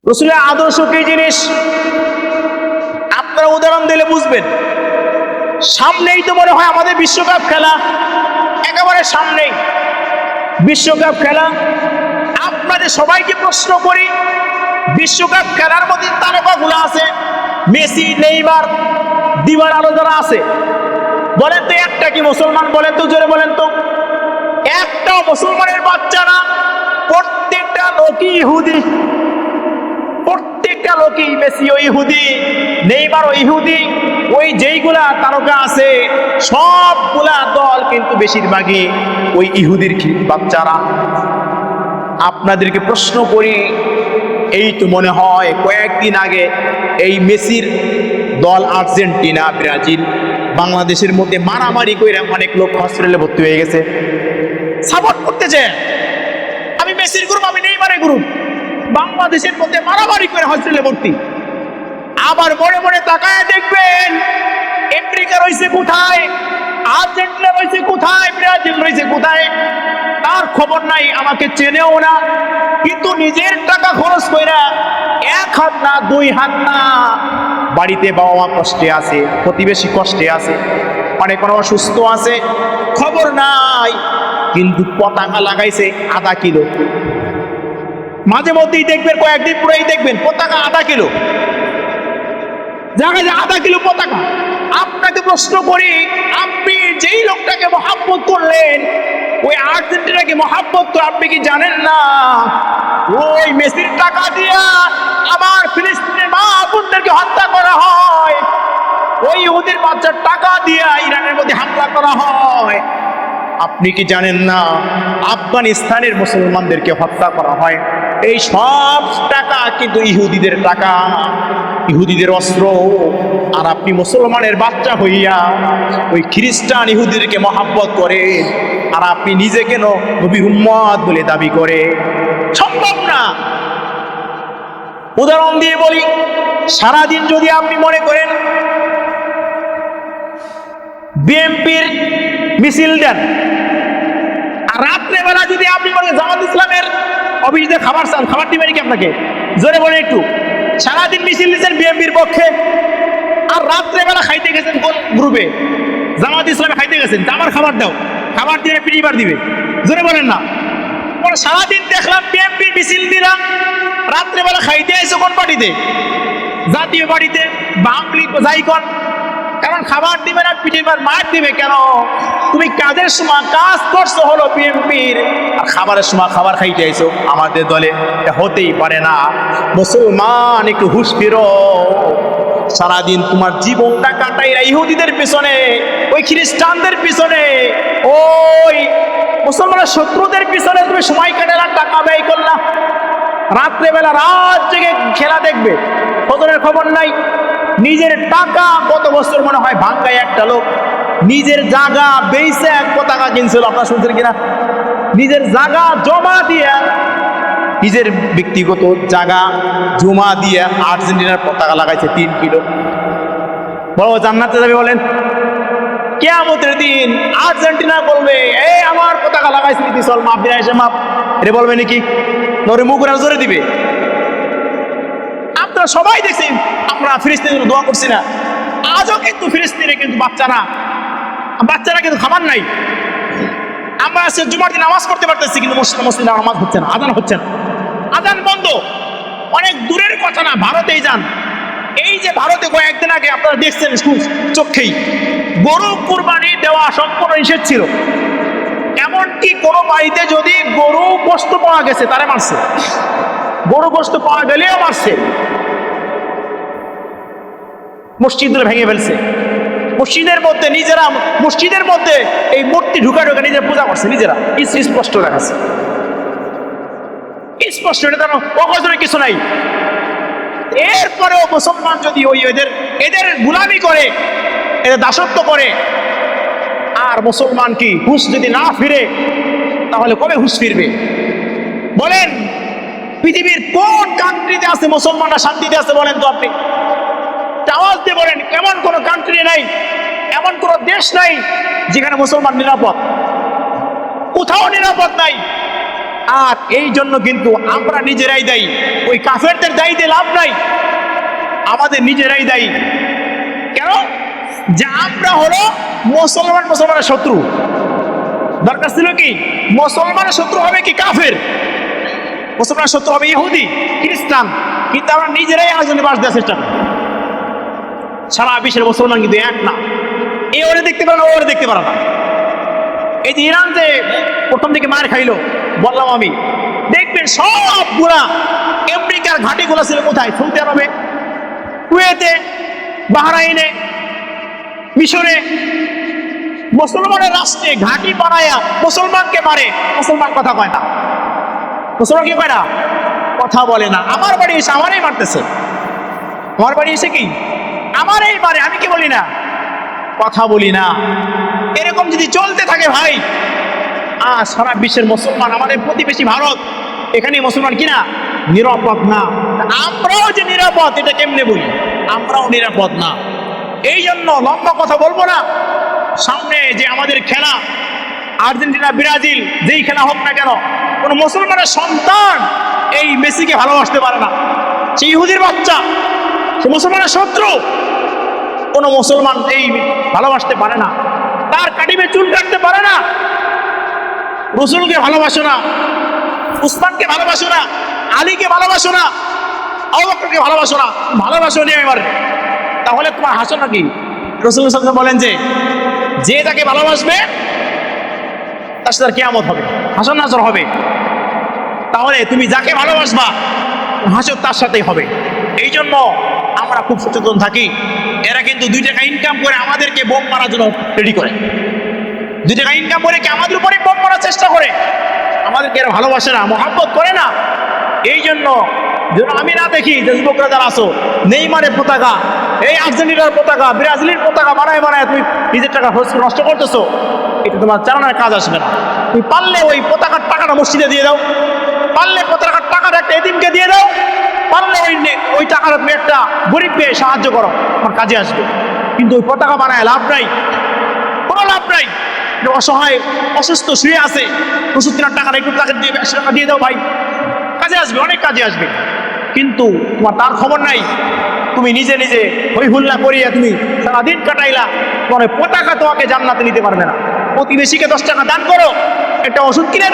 রসুলের আদর্শ কি জিনিস আপনারা উদাহরণ দিলে বুঝবেন। সামনেই তো মনে হয় আমাদের বিশ্বকাপ খেলা, একেবারে সামনেই বিশ্বকাপ খেলা। আপনাদের সবাইকে প্রশ্ন করি, বিশ্বকাপ খেলার মধ্যে তারকাগুলো আছে, মেসি, নেইমার, দিবারালো যারা আছে, বলেন তো একটা কি মুসলমান? বলেন তো, জোরে বলেন তো। একটাও মুসলমানের বাচ্চা না, প্রত্যেকটা লোকই ইহুদি, প্রত্যেকটা লোকই মেসি ও ইহুদি, নেইমার ও ইহুদি। ওই যেইগুলা তারকা আছে সবগুলা দল কিন্তু বেশিরভাগই ওই ইহুদির বাচ্চারা। আপনাদেরকে প্রশ্ন করি, এই তো মনে হয় কয়েকদিন আগে এই মেসির দল আর্জেন্টিনা, ব্রাজিল, বাংলাদেশের মধ্যে মারামারি করে অনেক লোক হসপিটালে ভর্তি হয়ে গেছে। সাপোর্ট করতেছে, আমি মেসির গ্রুপ, আমি নেইমারের গ্রুপ। বাংলাদেশের মধ্যে মারামারি করে হসপিটালে ভর্তি। আবার মনে মনে তাকায় দেখবেন আমেরিকা রয়েছে কোথায়, আর্জেন্টিনা রয়েছে কোথায়, ব্রাজিল রয়েছে কোথায়, তার খবর নাই, আমাকে চেনেও না। কিন্তু নিজের টাকা খরচ কইরা এক হাত না দুই হাত না, বাড়িতে বাবা মা কষ্টে আছে, প্রতিবেশী কষ্টে আছে, অনেক অসুস্থ আছে, খবর নাই, কিন্তু পতাকা লাগাইছে আধা কিলো। মাঝে মধ্যেই দেখবেন, কয়েকদিন পরেই দেখবেন পতাকা আধা কিলো, জায়গায় আধা কিলো পতাকা। আপনাকে প্রশ্ন করি, আপনি যেই লোকটাকে মহাব্বত করলেন, ওই আর্জেন্টিনাকে মহাব্বত করে, আপনি কি জানেন না ওই মেসির টাকা দিয়া আমার ফিলিস্তিনের মা বোনদেরকে হত্যা করা হয়, ওই ইহুদির বাচ্চার টাকা দিয়া ইরানের মধ্যে হামলা করা হয়? আপনি কি জানেন না আফগানিস্তানের মুসলমানদেরকে হত্যা করা হয়? এই সব টাকা কিন্তু ইহুদিদের টাকা, ইহুদিদের অস্ত্র। আর আপনি মুসলমানের বাচ্চা হইয়া ওই খ্রিস্টান ইহুদিদেরকে মহাব্বত করে, আর আপনি নিজেকে নবীর উম্মত বলে দাবি করে? সম্ভব না। উদাহরণ দিয়ে বলি, সারাদিন যদি আপনি মনে করেন বিএনপির মিছিল দেন, আর রাত্রেবেলা যদি আপনি বলেন জামাত ইসলামের অফিসে খাবার চান, খাবার দিবেন কি আপনাকে? জোরে বলেন একটু। সারাদিন মিছিল দিচ্ছেন বিএনপির পক্ষে, আর রাত্রেবেলা খাইতে গেছেন কোন গ্রুপে? জামাত ইসলামে খাইতে গেছেন, আমার খাবার দাও, খাবার দিলে পিটিবার দিবে। জোরে বলেন না। সারাদিন দেখলাম বিএনপির মিছিল দিলাম, রাত্রেবেলা খাইতে আইসো কোন পার্টিতে? জাতীয় পার্টিতে বা আওয়ামী লীগ যাই কোন, কারণ খাবার দিবে না, পিটিবার মার দিবে। কেন? তুমি কাজের সময় কাজ করছো হলো বিএনপির, আর খাবারের সময় খাবার খাইতে আইসো আমাদের দলে। এটা হতেই পারে না। মুসলমান, একটু হুঁশ ফিরো। সারাদিন তোমার জীবনটা কাটাইরা ইহুদিদের পিছনে, ওই খ্রিস্টানদের পিছনে, ওই মুসলমানের শত্রুদের পিছনে তুমি সময় কাটালা, টাকা ব্যয় করলা। রাত্রেবেলা রাত জেগে খেলা দেখবে, ফজরের খবর নাই। নিজের টাকা গত বছর মনে হয় ভাঙ্গায় একটা লোক নিজের জায়গা বেইছে এক পতাকা কিনছিল, আপনারা শুনছেন কিনা? নিজের জায়গা জমা দিয়া, নিজের ব্যক্তিগত জায়গা জমা দিয়ে আর্জেন্টিনার পতাকা লাগাইছে 3 কিলো। বড় জান্নাতে যাবে বলেন? কিয়ামতের দিন আর্জেন্টিনা বলবে, এই আমার পতাকা লাগাইছে, চল মাপ দিয়ে এসে মাপ। এটা বলবে নাকি? ধরে মুখ জোরে দিবে। আপনারা সবাই দেখছেন, আমরা ফিলিস্তিনের দোয়া করছি না? আজও কিন্তু ফিলিস্তিনে কিন্তু বাচ্চারা কিন্তু খাবার নাই। আমরা জুমার দিন নামাজ পড়তে পারতেছি, কিন্তু মসজিদে নামাজ হচ্ছে না, আজান হচ্ছে না, আজান বন্ধ। অনেক দূরের কথা না, ভারতেই যান। এই যে ভারতে কয়েকদিন আগে আপনারা দেখছেন চোখেই, গরু কুরবানি দেওয়া সম্পূর্ণ নিষেধ ছিল। এমনকি কোনো বাড়িতে যদি গরু গোশত পাওয়া গেছে তারা মারছে, গরু গোশত পাওয়া গেলেও মারছে। মসজিদগুলো ভেঙে ফেলছে। মসজিদের মধ্যে নিজেরা, মসজিদের মধ্যে এই মূর্তি ঢুকা নিজেরা পূজা করছে, নিজেরা। স্পষ্ট দেখাচ্ছে, স্পষ্ট। এটা অগজরে কিছু নাই। এরপরেও মুসলমান যদি ওই এদের গুলামি করে, এদের দাসত্ব করে, আর মুসলমান কি হুঁশ যদি না ফিরে, তাহলে কবে হুঁশ ফিরবে? বলেন, পৃথিবীর কোন কান্ট্রিতে আছে মুসলমানরা শান্তিতে আছে? বলেন তো আপনি, আওয়াজ দিয়ে বলেন। এমন কোন কান্ট্রি নাই, এমন কোন দেশ নাই যেখানে মুসলমান নিরাপদ। কোথাও নিরাপদ নাই। আর এই জন্য কিন্তু আমরা নিজেরাই দায়ী, ওই কাফেরদের দায়ী দিয়ে লাভ নাই, আমাদের নিজেরাই দায়ী। কেন? যে আমরা হলো মুসলমানের শত্রু। দরকার ছিল কি মুসলমানের শত্রু হবে কি কাফের, মুসলমানের শত্রু হবে ইহুদি খ্রিস্টান, কিন্তু আমরা নিজেরাই আরেকজনের বাস দেওয়ার চেষ্টা করি। সারা বিশ্বের মুসলমান কিন্তু এক না, এ ওরে দেখতে পারে না, ওরে দেখতে পারে না। এই যে ইরান যে প্রথম দিকে মার খাইলো বললাম আমি, দেখবেন সবগুলা আমেরিকার ঘাঁটিগুলো ছিল কোথায়? সৌদি আরবে, কুয়েতে, বাহরাইনে, মিশরে। মুসলমানের রাষ্ট্রে ঘাঁটি বানায়া মুসলমানকে মারে, মুসলমান কথা কয় না। মুসলমান কি কয় না? কথা বলে না। আমার বাড়ি এসে আমারই মারতেছে, আমার বাড়ি এসে কি আমারই মারে, আমি কি বলি না? কথা বলি না। এরকম যদি চলতে থাকে ভাই, সারা বিশ্বের মুসলমান, আমাদের প্রতিবেশী ভারত, এখানে মুসলমান কিনা নিরাপদ না। আমরাও যে নিরাপদ এটা কেমনে বলি? আমরাও নিরাপদ না। এই জন্য লম্বা কথা বলবো না। সামনে যে আমাদের খেলা আর্জেন্টিনা ব্রাজিল, যেই খেলা হোক না কেন, কোন মুসলমানের সন্তান এই মেসিকে ভালোবাসতে পারে না। সে ইহুদির বাচ্চা, সে মুসলমানের শত্রু, কোন মুসলমান এই ভালোবাসতে পারে না। তার কাটিমে চুল কাটতে পারে না। রসুলকে ভালোবাসো না, উসমানকে ভালোবাসো না, আলীকে ভালোবাসো না, আবু বকরকে ভালোবাসো না, ভালোবাসো নি এবার, তাহলে তোমার হাসো নাকি? রসুল সাল্লাল্লাহু বলেন যে তাকে ভালোবাসবে তার সাথে কিয়ামত হবে, হাসর নাজর হবে। তাহলে তুমি যাকে ভালোবাসবা হাসর তার সাথেই হবে। এই জন্য আমরা খুব সচেতন থাকি। এরা কিন্তু 2 টাকা ইনকাম করে আমাদেরকে বোম মারার জন্য রেডি করে, 2 টাকা ইনকাম করে কি আমাদের উপরে বোম মারার চেষ্টা করে। আমাদেরকে এরা ভালোবাসে না, মহব্বত করে না। এই জন্য যেন আমি না দেখি যে যুবকরা যারা আসো নেইমারের পতাকা, এই আর্জেন্টিনার পতাকা, ব্রাজিলের পতাকা বানায় তুমি নিজের টাকা নষ্ট করতেছো, এটা তোমার চালানোর কাজ আসবে না। তুমি পারলে ওই পতাকার টাকাটা মসজিদে দিয়ে দাও, পারলে পতাকার টাকাটা একটা এতিমকে দিয়ে দাও, পারলে ওই টাকাটা তুমি একটা গরিবকে সাহায্য করো, তোমার কাজে আসবে। কিন্তু ওই পতাকা বানায় লাভ নাই, কোনো লাভ নাই। অসহায় অসুস্থ শুয়ে আছে, ওষুধ কেনার টাকাটা একটু টাকা দিয়ে 100 টাকা দিয়ে দাও ভাই, কাজে আসবে, অনেক কাজে আসবে। কিন্তু তোমার তার খবর নাই, তুমি নিজে নিজে হই হুল্লা করিয়া তুমি সারাদিন কাটাইলা, তোমার পতাকা তোমাকে জান্নাতে নিতে পারবে না। প্রতিবেশীকে 10 টাকা দান করো, একটা ওষুধ কিনে